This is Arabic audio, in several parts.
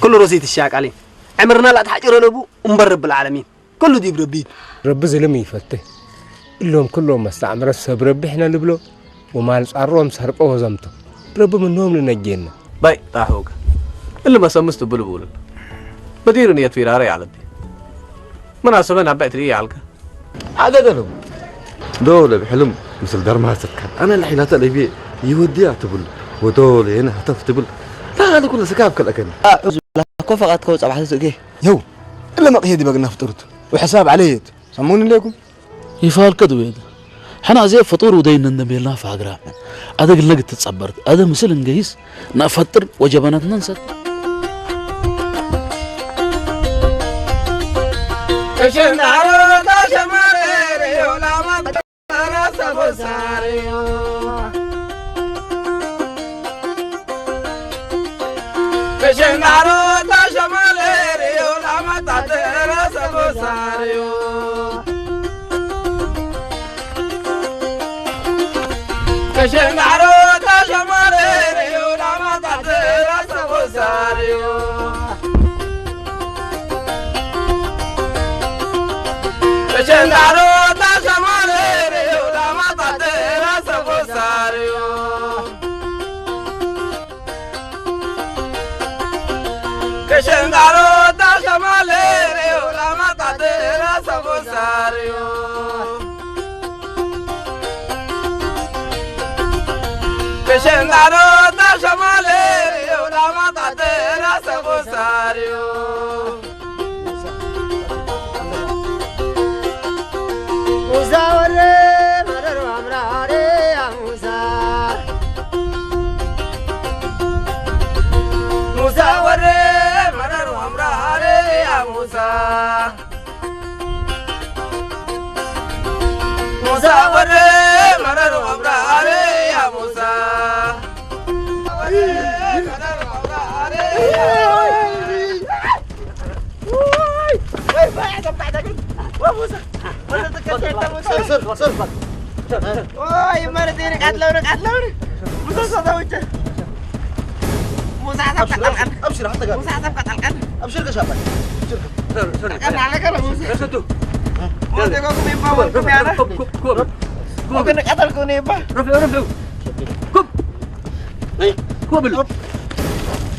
كل رصيد الشاك عليه عمرنا لا تحجر لبو ومبرب العالمين كله دي بربيد رب زلمي يفتح اللهم كلهم مستعمر الصبر ربحنا لبلو وما الصاروم سرقوه زمته رب منهم لنجينا باي طاحوك اللي ما سمست بلبول بدير نية في راري على دي مناسبة نبعت ريه على هذا دلو دول بحلم مثل دار ما سكت انا الحين اللي بيه يودي اعتبل ودول هنا هتفتبل لا هذا كله سكاب كل اكل كيف فقط كوز ابو حسن يو الا ما قيدي بقى فطرت وحساب عليه سموني لكم يفعل كدويد حنا زي فطور ودين النبينا فاقرا هذا قلنا قد تصبرت هذا مثل نقيس نفطر وجبنات ننسى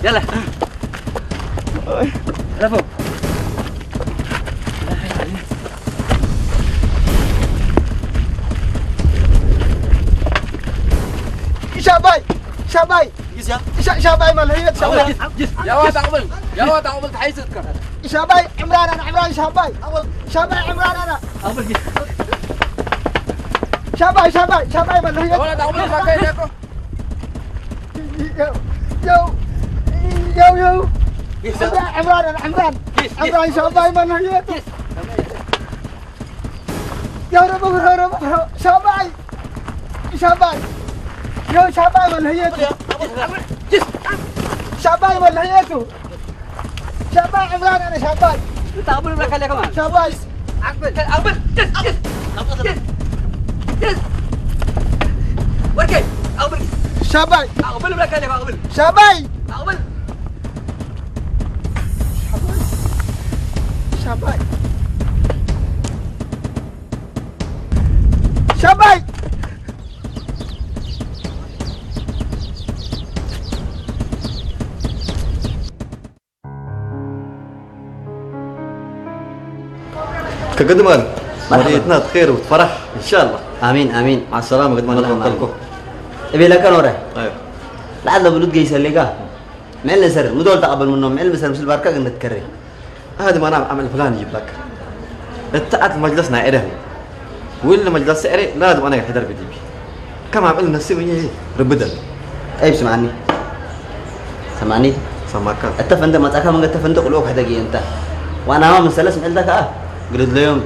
يلا رفو شاباي شاباي ما هي شاباي يا واد عقبل تحيزت كره شاباي عمران انا عمران شاباي عمران انا شاباي ما هي ولد عقبل ما كاين ياكو يو عمران انا عمران شاباي ما هي يا رب شاباي يا شاباي من هيته شاباي من هيته شاباي عمران انا شاباي انت قبل لك عليه كمان شاباي اقبل جس وركي اقبل شاباي اقبل لك عليه اقبل شاباي اقبل شاباي كقدمان مريتنا خير وفرح ان شاء الله امين مع السلامه قدمان الله ابي لك نوره ايوه لعل بلود جيس اللي معل سر مدول تقبل منهم معل سر مثل باركه نتكرر هذا ما انا عمل فلان يجيب لك التعت مجلسنا عره ولا مجلس عره لازم انا احضر بدي كما عملنا السوي ربدل طيب سمعني سماك اتفند ما تاكل من اتفند قلوك حدقي انت وانا ما مسلس معلتك قلت له يوم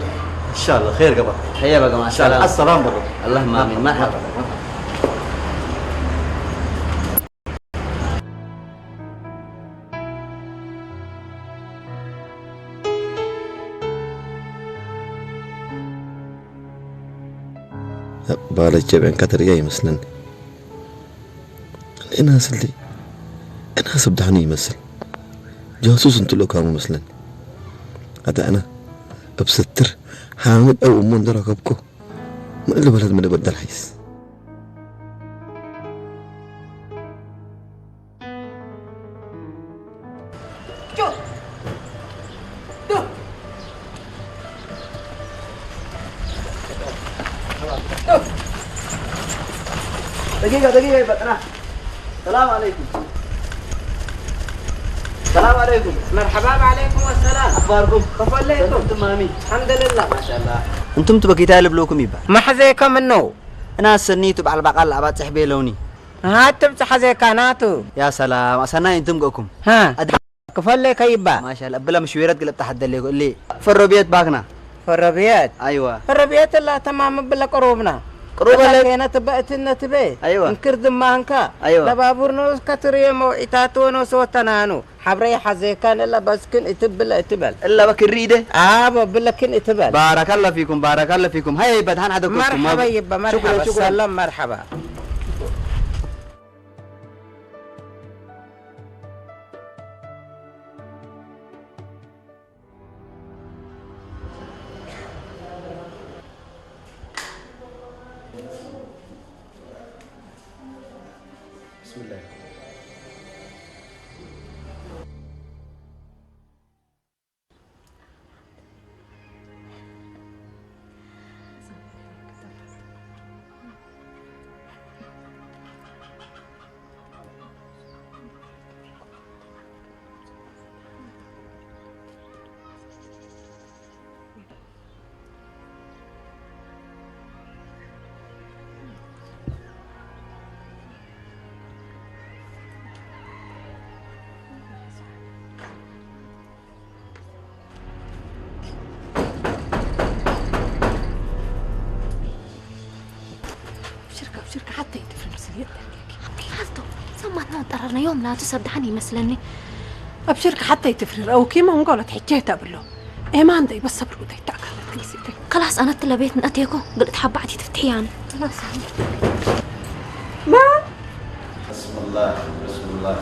ان شاء الله خير قبل هيا بقى مع السلامه السلام بقى اللهم امين مرحبا بالجبن كتر جاي مسنن انا سلي انا سبدحني يمثل جاسوس انت لو كانوا مثلا هذا انا بستر حامد او امون دركبكو ما اللي بلد من بدل حيس دقيقة بطنا. السلام عليكم. السلام عليكم. مرحبا وعليكم السلام. أخباركم؟ كفليكم تمامي. الحمد لله ما شاء الله. أنتم تبقى كتاب لكم يبا. ما حزيكم منه أنا سنيت على البقال أبات صحبي لوني. ها تبت حزيكاناتو يا سلام أصلا أنتم قاكم. ها أدري كفليك يبا ما شاء الله بلا مشويرات قلب تحدى اللي في الربيات باكنا. في الربيات أيوة. في الربيات الله تمام بلا قروبنا قروبة لك. كينا تبقتنا تبي أيوة. نكر دمانكا أيوة. لبابورنو كتري موعتاتونو صوتنانو حبري حزيكان إلا بس كن اتبل اتبل إلا بكر ريده. بلا كن اتبل بارك الله فيكم بارك الله فيكم. هاي بدهان حدا كوسكم. مرحبا يبا مرحبا شكرا. سلام مرحبا شركة حتى يتفرم سيدك حالته سمعنا قررنا يوم لا تصدعني مثلني أبشرك حتى يتفرر أو كيما نقولت حكيتها بالله إيه ما عندي بس صبر ودي تأكلت نسيتك خلاص أنا طلبت من أتيكو قلت حبعتي تفتحي يعني خلاص ما بسم الله بسم الله.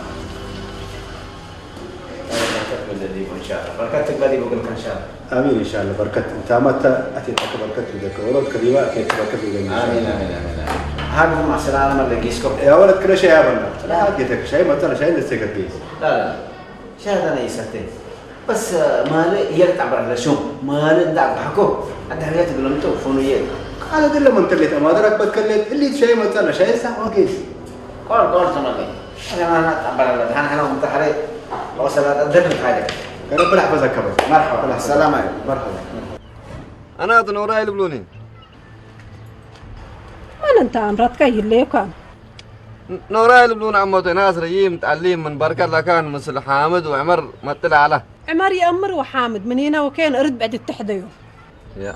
إن شاء الله بركتك بدي بقول لك إن شاء الله. آمين إن شاء الله بركت أنت متى أتيت بركت بدك ولد كريمة أكيد بركت بدك. آمين آمين آمين. هذا مع السلامة ما لقيسكم. يا ولد كل شيء يا بنا. لا أكيدك شيء مثلا شيء لسه كبيس. لا شاهد أنا يسرتين. بس مالي يقطع برا شو مالي ندعك بحكو. عند حياتي بلون توفوني يد. هذا دل من تلت أمادرك بتكلت اللي شيء مثلا شيء سام وكيس. قول تمامي. أنا تعبر الله أنا متحرك. وصلت الدنيا حالك. رب يحفظك كبر. مرحبا السلام عليكم. مرحبا. انا نوراي البلوني أنا أنت أمرتك اللي كان نوراي البلون عموتي ناس ريم تعليم من بركة لكان مثل حامد وعمر مثل على عمر يأمر وحامد من هنا وكان أرد بعد التحديو يا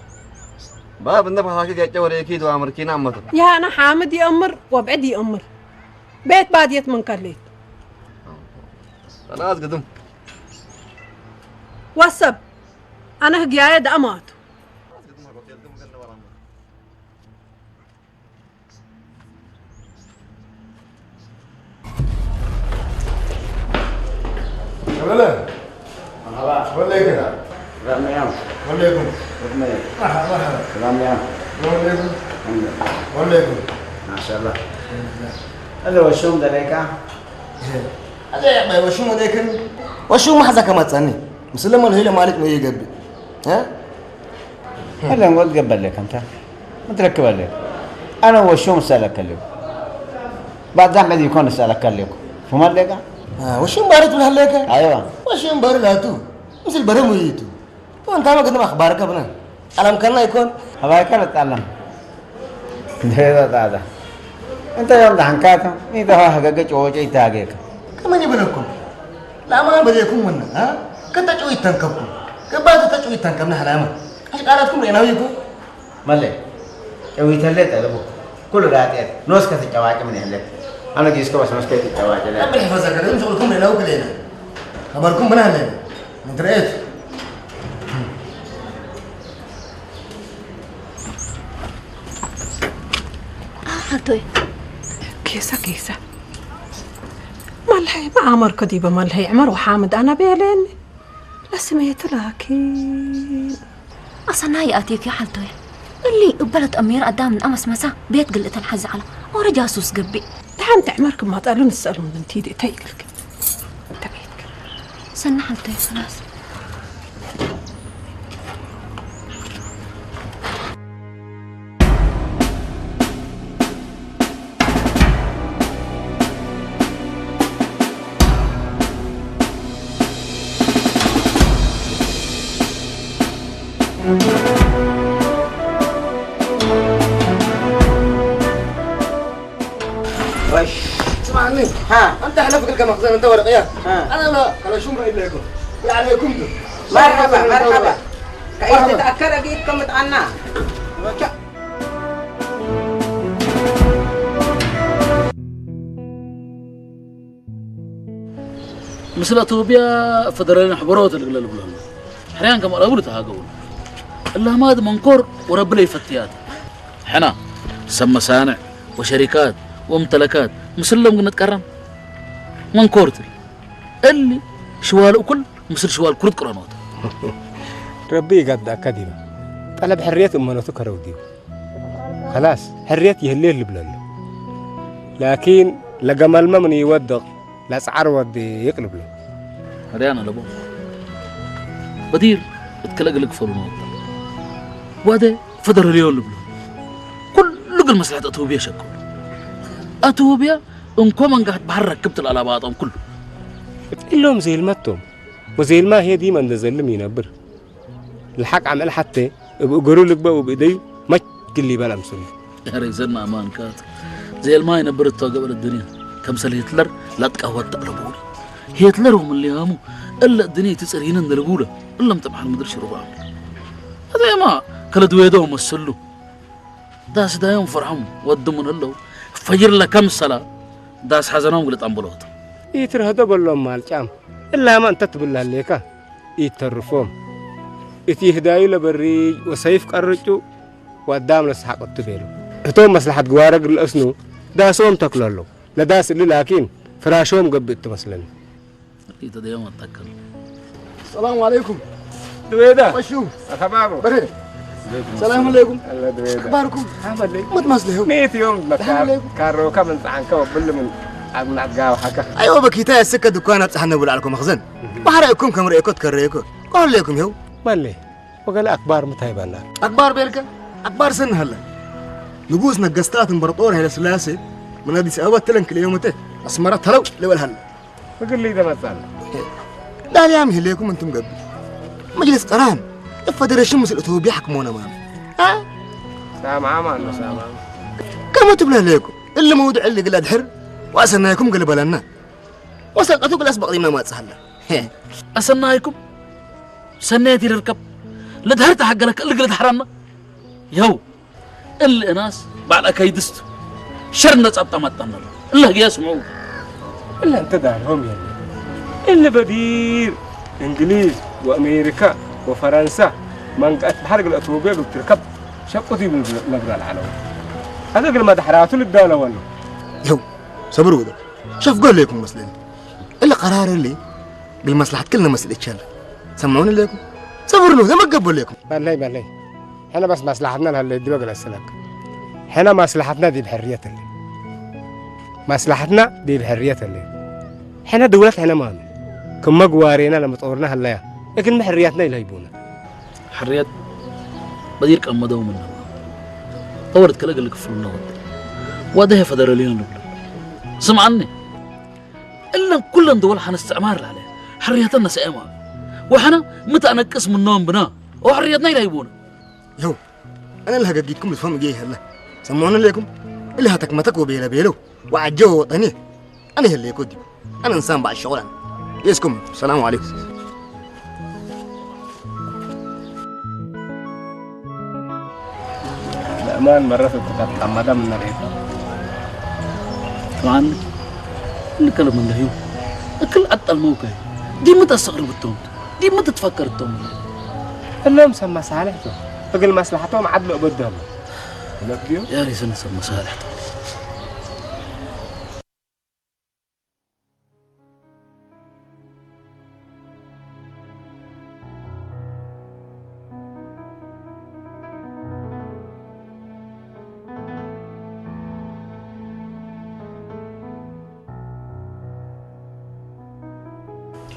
باب النبح حقيقة جوري أكيد وأمركين عموتي يا أنا حامد يأمر وبعد يأمر بيت بادية من كليت خلاص قدم وصب أنا هجاية دأمات ولا مرحبا. ولا كده. سلام يا وعليكم. مرحبا. سلام يا وعليكم. وعليكم. ما شاء الله. هذا هو الشوم ده ليك. هذا يا أبي وشو ما ذاكر وشو ما حزك ما تصني مسلم ولا هي مالك ما يجبي ها هلا نقول قبل لك أنت ما تركب عليك. أنا هو الشوم سألك لك. بعد أحمد يكون سألك لك. فما لك؟ وشو مبارك بالهلاك أيوة. وشو مبارك لاتو مثل برهم ويتو وأنت ما قدم أخبارك ابنا ألم كنا يكون هذا كان أتعلم. هذا أنت يوم ده حنكاتم إذا هو حقك جوجي تاجيك. كمان يبلغكم لا ما بديكم منا ها كتجوي تنكبكم كبعد تجوي تنكبنا حلامة إيش قالتكم ريناويكم مالك جوي تلت هذا بو كل راتيات نوس كثر جواك من هلك أنا جيسكو بس نوس كثر جواك لا قبل حفظك كده شغلكم ريناو كلنا خبركم من هلا من تريت حطوي كيسة كيسة ما مالهي ما عمر كديبة مالهي عمر وحامد أنا بيلين لسميت لكن أصلا هاي أتيك يا حالتوي اللي قبلت أمير قدام من أمس مساء بيت قلت الحز على ورا جاسوس قبي تعال عمركم ما تقالون تسألون من تيدي تيقلك انت بيتك سنة حالتوي خلاص اسمعني انت حلفك الكمخزن انت ورقيا انا لا على شمر اليكم عليكم مرحبا مرحبا كيف تتأكد أجيبكم متعنى مثل أتوبيا فدرالين حبروت اللي قلنا بلهم حريان كم أقول تهاجون الله ما هذا منكور ورب لي فتيات حنا سما صانع وشركات وممتلكات مسلم قلنا تكرم منكورتل اللي شوال وكل مثل شوال كرد قرانوت ربي قد كذبة طلب حرية أمانته كروديو خلاص حرية يهليه لبلانه لكن لجمال ما من يودق لا سعر ودي يقلب له هريانا لبو بدير اتكلق لك فلونا وهذا فدر اليوم لبلو كل لقى المصلحة أتوبيا شكل أتوبيا انكم ان قاعد بحر ركبت الالاباطهم كله اللهم زي المتهم وزي الماء هي دي من زلم ينبر الحق عمل حتى يقولوا لك بقى بايدي ما كل بلا مسلم يا ريزنا امان كات زي الماء ينبر قبل الدنيا كم سنه هتلر لا تقوت تقلبوني هتلر هم اللي هاموا الا الدنيا تسرينا نلقوله الا متبح المدري شو ربع هذا ما كل دويدهم مسلو داس دايم فرحهم ودمون الله فجر لك كم صلاه داس حزنهم قلت امبلوت يتر هذا بلهم مال جام إلا ما أنت تبلا ليكا يترفهم يتهداي لبري وسيف قرجو وقدام لسحق التبيلو هتوم مصلحة جوارق الأسنو داسهم تكللو لا داس اللي لكن فراشهم قبت مثلا يتدايم أتذكر السلام عليكم دويدا وشو أخبارو بري السلام عليكم الله دويدا أخباركم عمل ما تمسلهم ميت يوم لك كارو كم عنك وبل من أبناء جاو حكا أيوة بكيتا السكة دكانات صحنا ولا عليكم مخزن بحرقكم كم رأيكم كريكم قال لكم يو مالي وقال أخبار متهيبنا أخبار بيركا أخبار سن هلا نبوس نقصتات امبراطور هلا سلاسة من هذه سأوات تلنك اليومته أسمرت هلو لول هلا وقال لي ده مثلا لا يا عمي ليكم أنتم قبل مجلس قران يفضل الشمس الأتوبي يحكمونا ما ها سامع ما سامع كم تبله ليكم اللي موضوع اللي قلاد حر وأسناكم قلب لنا وسقطوا الأسبق ديما ما تسهلا أسناكم سنيتي الركب لدهرت حق لك اللي قلت حرامنا يو اللي ناس بعد أكيدست شرنا تصبط مطنا الله يسمعوا إلا أنت دارهم يعني اللي بدير إنجليز وأمريكا وفرنسا من قد بحرق الأتوبيا بتركب شقتي من مجرى العالم هذا قل ما دحراتوا للدولة ولا يو صبروا ده شوف قول لكم مسلين إلا قرار اللي بالمصلحة كلنا مسألة شل سمعوني لكم صبروا ده ما قبل لكم بالله احنا بس مصلحتنا اللي دي بقى السلك احنا مصلحتنا دي بحرية اللي مصلحتنا دي بحرية اللي احنا دولة احنا ما كم قوارينا لما طورنا هلا لكن بحرياتنا اللي يبونا حريات بدير كم مدو منه طورت كلا قال لك فلونا وده فدراليين نقول سمعني إلا كل دول حنستعمار عليه حريتنا سئمة وحنا متى نقص من نوم بنا وحريتنا يلايبونا يو أنا اللي هجيتكم بتفهم جاي هلا سمعونا لكم اللي هتكمتك وبيلا بيلو وعجوا وطني أنا اللي يكودي أنا إنسان بعد الشغل يسكم السلام عليكم الأمان مرة تتقطع مدام من الرئيس طبعا اللي كلام من هيو أكل أطل موقع دي متى استغرب التوم دي متى تفكر التوم اللي مسمى مصالحته فقل مصلحتهم عدلوا قدام يا ريس نسمى مصالحته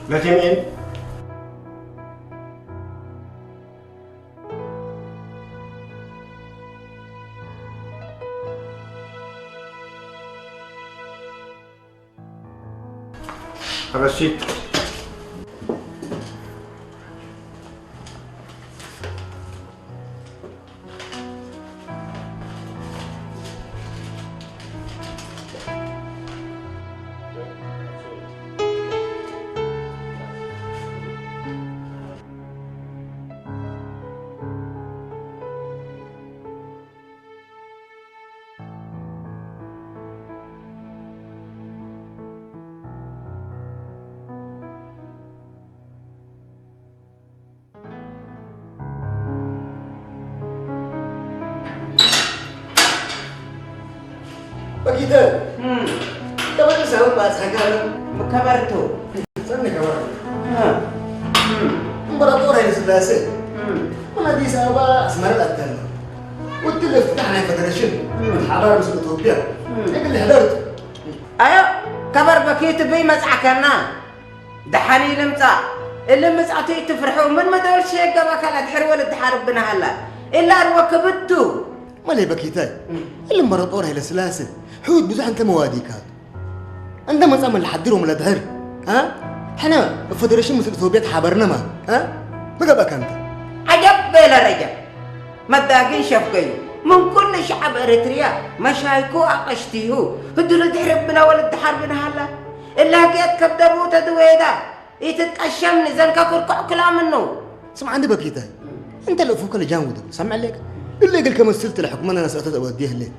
لكن رشيد begitu. Kamu tuh sahur bahasa kalau kabar tuh. Sana kabar. Berapa orang yang sudah sih? Mana di Sabah semarang datang. Waktu افتتحنا فدريشن الحضاره مش اثيوبيا. لكن اللي حضرت. ايوه كبر بكيت بي مزعكنا. دحاني لمصا. اللي مزعتي تفرحوا من ما دول شيء قبل كانت حرول الدحار ربنا هلا. الا ركبتو. مالي بكيتاي. اللي امبراطور هي السلاسل. حود بزح انت مواديك هذا. عندما نصمم لحديرهم الادهر. ها؟ احنا الفدريشن مثل اثيوبيا تحابرنا ما. ها؟ بقى انت. عجب بلا رجب. مداقين شفقي من كل شعب اريتريا مشايكو اقشتيهو هدول ربنا ولد حربنا هلا الا كيت كبدبو تدويدا يتتقشمني زنكا كركع كلام منه سمع عندي بكيتاي انت اللي فوق اللي جاود سمع لك اللي قال كم مثلت الحكم انا سألت اوديه الليل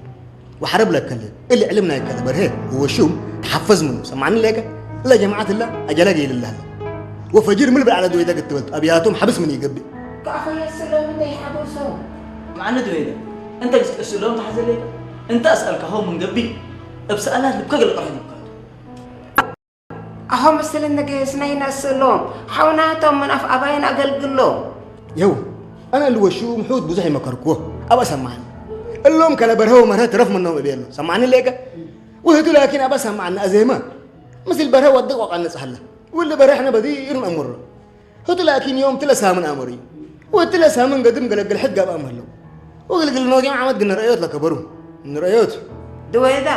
وحرب لك الليل اللي علمنا كذا برهي هو شوم تحفظ منه سمعني لك لا جماعه الله اجلاقي لله وفجر ملبل على دويدا قلت ابياتهم حبس من يقبي كافي السلام انت يحبسوا معنى دويدا انت السلام تحت ليك انت اسالك هو من قبي بسالات بكل قرن اهو مثل نجيسنين السلام حوناتهم من اف ابين اقلقلهم يو انا اللي وشو محود بزحي مكركوه ابى سمعني اللوم كلا برهو مرات رف منهم بينه سمعني ليك وهدو لكن ابى سمعنا ازيما مثل برهو ودق وقع نسحله واللي بريحنا بدي يرن امر هدو لكن يوم تلسا من امري وتلسا من قدم قلق حد قاب امر له وقلق النوجي عمد قلنا رأيوت لك برو من رأيوت دويدا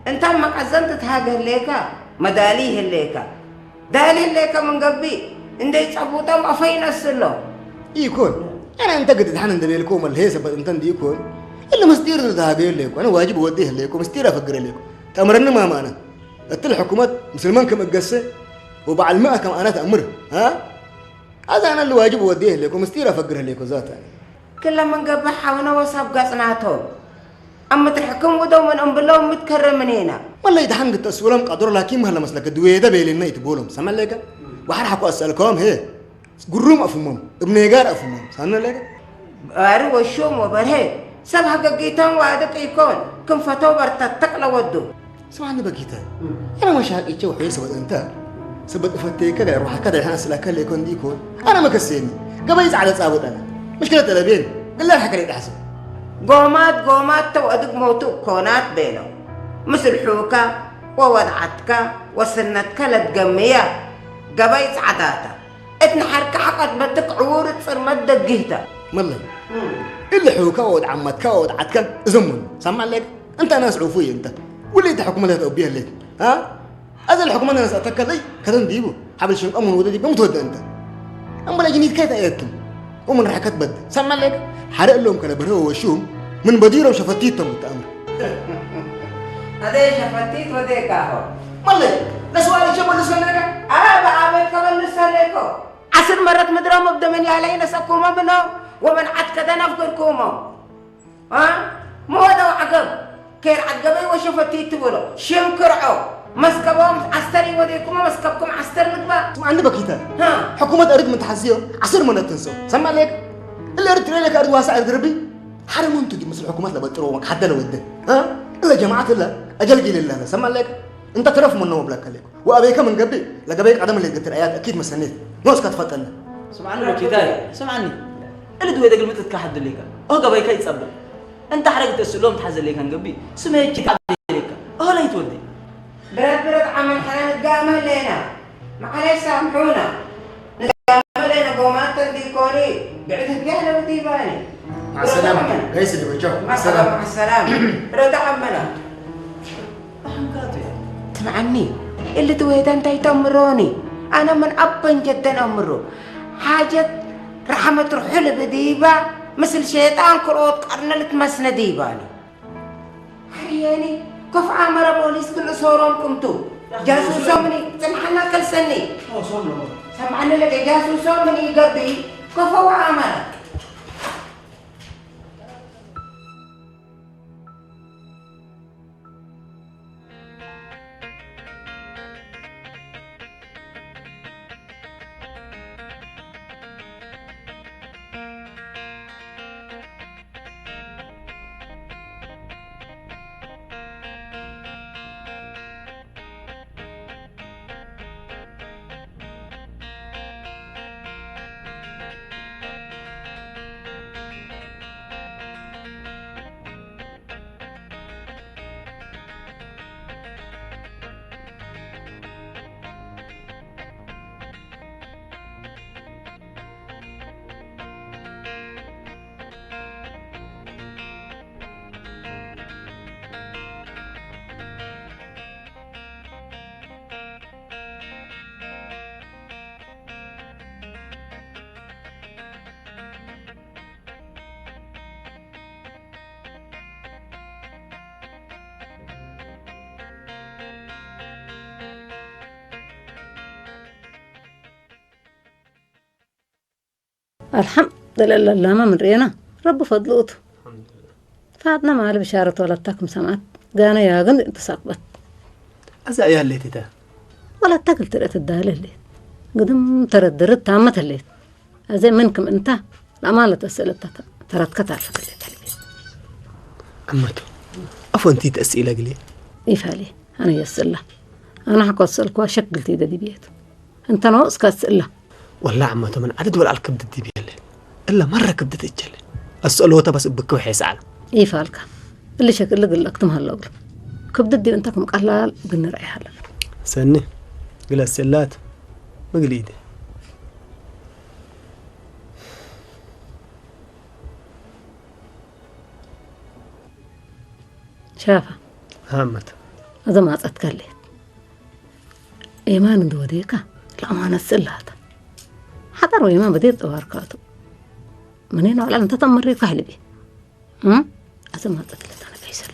انت ما قزنت تهاجر ليكا مداليه ليكا دالي ليكا من قبي انت يصبوتهم افين السلو يكون انا انت قد تحن عند لكم الهيسه انت دي يكون الا مستير تهاجر لكم انا واجب اوديه لكم مستير افقر لكم تامرنا ما انا قلت الحكومات مسلمان كم اقسه وبعد الماء كم انا تامر ها هذا انا اللي واجب اوديه لكم مستير افقر لكم ذاته كل من قبحها ونوصف قصناتهم اما تحكم ودو من ام بالله متكرم من هنا والله يدحن قلت اسولهم قدر لكن مهلا مسلك دويدا بيلنا يتبولهم سمع لك وحرحكوا اسالكم هي قروم افهمهم ابن يقار افهمهم سمع لك ارو الشوم وبرهي سب حقيقتهم وادك يكون كم فتو برتتق لودو سمعني بقيتها انا مش حقيقتي وحي سبت انت سبت فتيك كذا روح كذا الحين اسالك اللي يكون ديكون انا ما كسيني قبيز على صابت انا مشكله تلابين قال الحكى لي احسن قومات تو ادق موتو كونات بينه مثل حوكا ووضعتك وسنتك لتقمية قبيز عداتا اتنحرك حقت بدك عور تصير مدك جهتا مالله اللي حوكا ووضعمتك ووضعتك زمن سمع لك انت ناس عوفيه انت واللي انت حكومه تأبيها لك ها هذا الحكومه انا سأتك لي كذا نديبو حبل شنق امن ودي بمتود انت اما لا جنيد كيف ايتم ومن رحكت بد سمع لك حرق لهم كلا برهو وشوم من بديره وشفتيتهم التأمر هذا شفتيت وديك اهو مالله لا سؤال شو ولا سؤال لك بعمل كمان لسانكو 10 مرات مدرهم ابدا من علينا سكوما منهم ومن عد كذا نفكركوما ها مو هذا عقب كير عقبي وشفتيت بلو شنكرعو مسكبهم عستري وديكم مسكبكم عستر نقبا عندي بكيتا ها حكومه اريد من تحسيهم 10 مرات تنسوا سمع لك اللي اريد لك اريد واسع دربي حرم انتو دي مثل الحكومات اللي بتروك حتى لو وده ها الا جماعه الله اجل قيل الله سمع لك انت ترف منه بلاك عليك وابيك من قبل لقبيك عدم اللي قلت الايات اكيد مسنيت نوس كتفتنا سمعني بكيتاي سمعني اللي دوي دقل متت كحد ليك هو قبيك يتصبر انت حرقت السلوم تحزن ليك عن قبي سمعت ليك هو لا يتودي برد عمل حنان القامه لينا معلش سامحونا نتعامل قومات تديكوني بعدها كهلا وديباني مع السلامة ليس اللي وجهه مع السلامة مع السلامة رد عمنا تسمعني اللي تويت انت يتمروني انا من ابا جدا امره حاجة رحمة روحي بديبة مثل شيطان كروت قرن اللي تمسنا ديباني حرياني كيف عامر بوليس كل صورهم كنتو جاسوسو مني سمحنا كل سني سمعنا لك جاسوسو مني قبي كيف هو عامر الحمد لله لما من رينا رب فضلوته فعدنا مع بشارة ولدتكم سمعت قانا يا غند انت ساقبت أزا يا اللي تتا ولدتك الترقت الدالة اللي قدم تردرت تامة اللي أزي منكم انت الأمانة أسئلتك ترد كتعرفت اللي تلقي أمتو أفو انتي تأسئلة قلي إيفالي أنا يسأله أنا حكو أسألك وشكلتي دا دي بيت انت نوص كأسئله والله عمتو من عدد ولا الكبدة دي بيالي إلا مرة كبدة الجل السؤال هو تبس بك وحيس على إيه فالك اللي شكل لك لكتم هاللغل كبدة دي انتكم قلال قلنا رأي حالا سني قل السلات ما قل إيدي شافة هامت هذا ما أتكلم إيمان دوديكا الأمانة السلات حضر وإيمان بديت أواركاتو منين ولا أنت تمري كهلبي هذا ما أتكلم أنا فيصل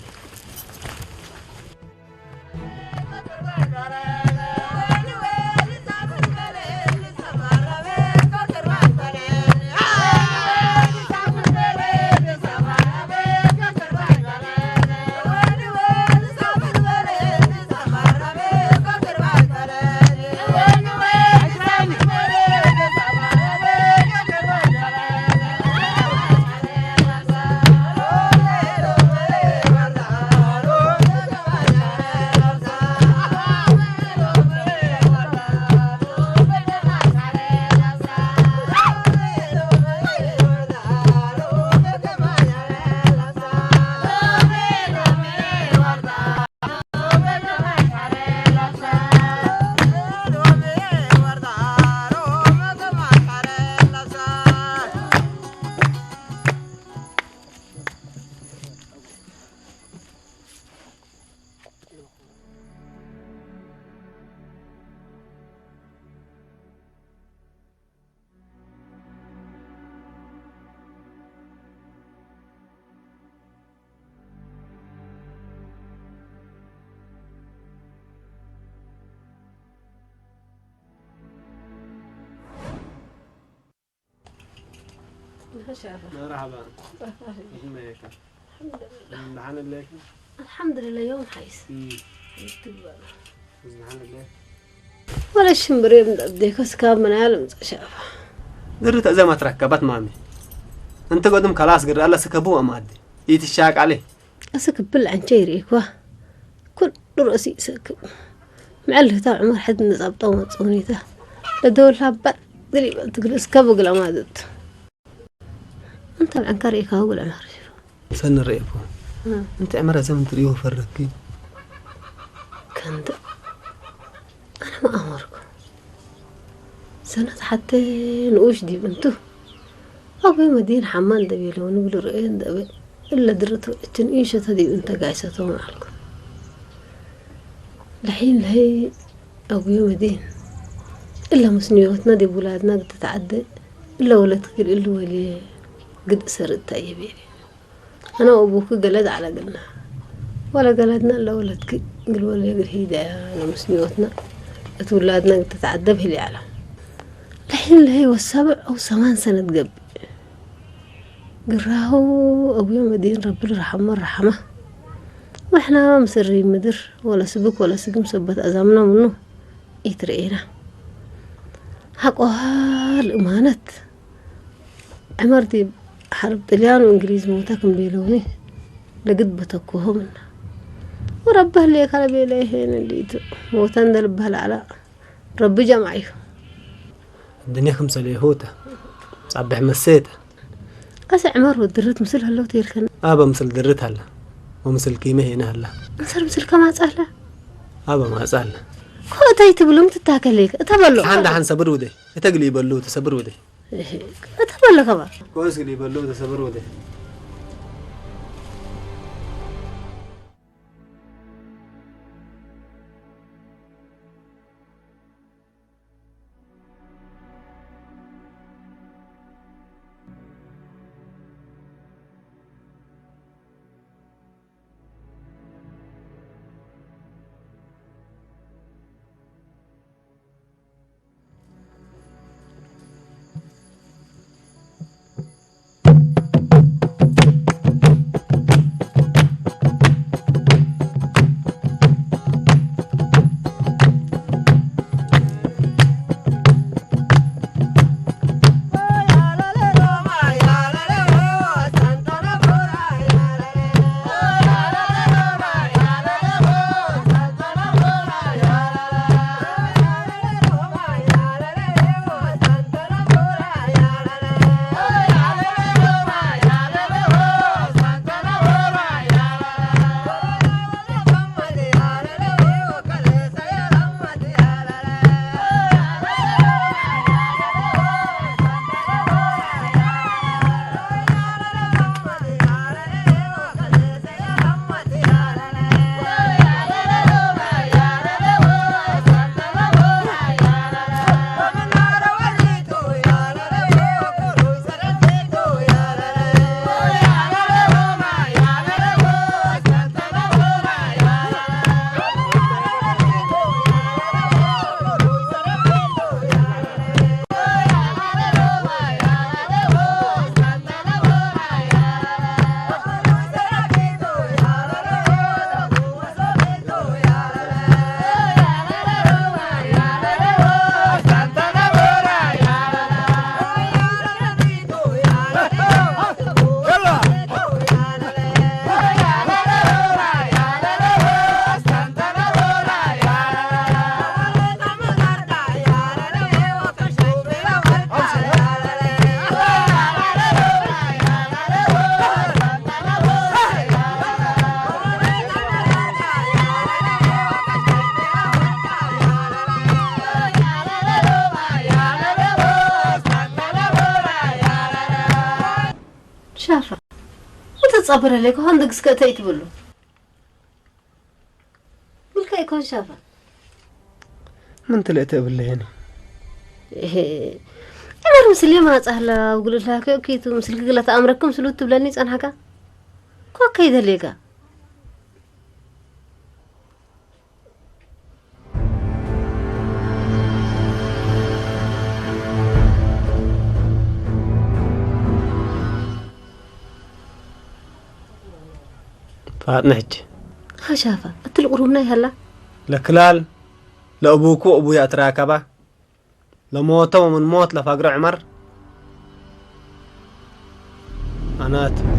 مرحبا الحمد لله يوم حيس ولا الشمبري بديك اسكاب من عالم شافه درت زي ما تركبت مامي انت قدم خلاص قر الله سكبوه امادي يتشاق عليه اسكب بالعنجيري كوا كل راسي سكب معله تاع عمر حد نزبطه ومصونيته لدولها بر قريب تقول اسكب قلمادت انت العنكري كهو العمر سن الريبو انت عمرها زمن تريوه فرقي كنت انا ما امركم سنة حتى نقوش دي بنتو أبي مدين حمان دبي لو نقول رأيين دبي إلا درتو تنقيشة دي أنت قايسة معكم الحين هي أبي مدين إلا مسنيوتنا دي بولادنا قد تتعدى إلا ولا تقول إلا ولي قد سرت طيبين أنا وأبوك قلد على قلنا ولا قلدنا إلا ولا تقول ولا يقول هيدا على مسنيوتنا أولادنا قد تتعدى بهلي على الحين اللي هي والسبع أو 8 سنة قبل قراهو أبويا مدين ربي الرحمة الرحمة وإحنا مسرين مدر ولا سبك ولا سقم سبت أزامنا منه يترقينا حقوها الأمانة عمرتي حرب طليان وإنجليز موتاكم بيلوني لقد بتكوه منه وربه اللي كان بيليهين اللي موتان دلبها على ربي جمعيه الدنيا 5 ليهوتة صبح مسيتها أسع عمر ودرت مثل هلا وتيركن أبا مثل درت هلا ومثل كيمة هنا هلا أنصر مثل كما سهلة أبا ما سهلة كو تاي تبلوم تتاكليك تبلو عند حن صبر ودي تقلي بلو تصبر ودي تبلو كبر كويس قلي بلو تصبر ودي شافة وتتصبر عليك وهندق سكتي تبلو ملكا يكون شافة من طلعت بالله هنا أنا مسلية ما أسهلا وقول لها كيف مسلك قلت أمركم سلوت تبلني أنا هكا كو كيدا ليكا فاتنحج ها شافة أتلقرمنا هلا لكلال لأبوكو أبويا أتراكبا لموتو ومن موت لفقر عمر أنات